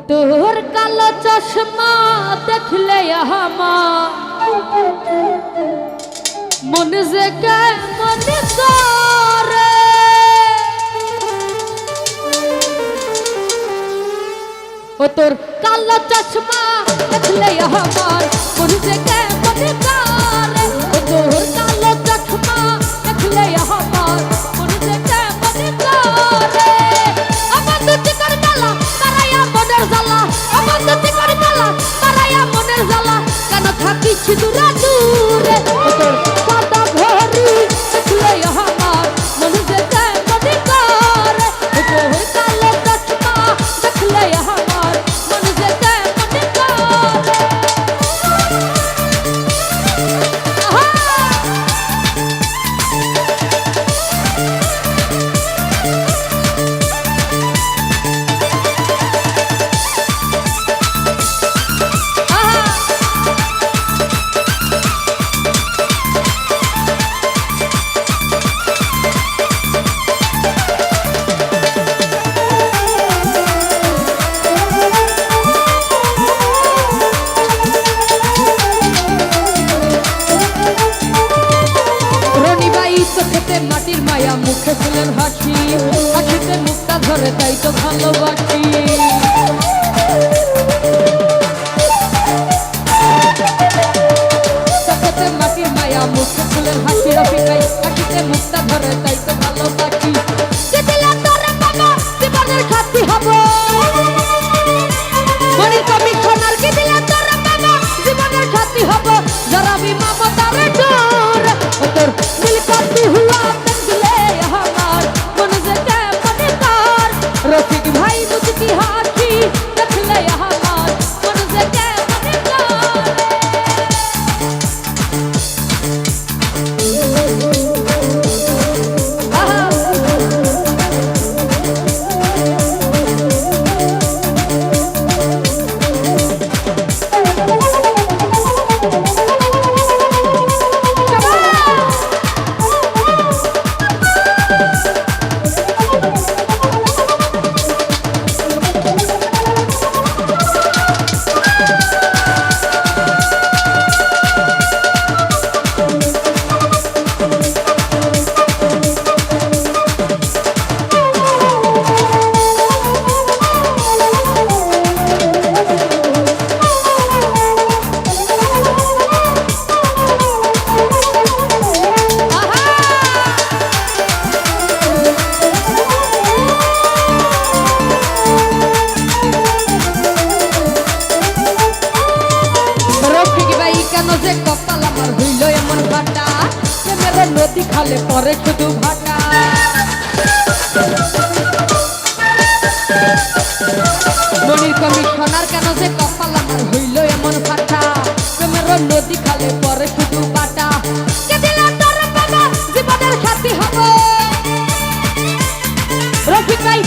তোর কালো চশমা দেখলে আমার মন যে কেমন করে ও তোর কালো চশমা দেখলে আমার মন যে কেমন করে ও তোর কালো চশমা দেখলে আমার মন যে কেমন করে আমার দুটি কর কালা তারায়া মনের জ্বালা আমার দুটি কর কালা তারায়া মনের জ্বালা কেন থাকিস দূরে দূরে ও তোর সাদা ঘড়ি দেখলে আমার মন যে কেমন করে ও তোর কালো চশমা দেখলে আমার মন যে কেমন করে মাটির মায়া মুখে ফুলের হাসি হাসিতে মুখটা ধরে তাই তো ভালোবাসি চোখেতে মাটির মায়া মুখে ফুলের হাসি রফিকাই হাসিতে মুখটা ধরে তাই তো ভালোবাসি জীবনের সাথী হব মনির কমিশনার কি দিলে তোর বাবা জীবনের সাথী হব জরাবি মমতার ডোর ও তোর নীলকান্তি হুয়া রফিক ভাই মুচকি হাসি দেখলে আমার মন যে কেমন নদী খালে পরে শুধু ভাটা মনির কমিশনার কেন যে কপাল আমার হইল এমন ফাটা প্রেমের নদী খালে পরে শুধু বাটা কে দিল তোর বাবা জীবনের সাথী হব রফিক ভাই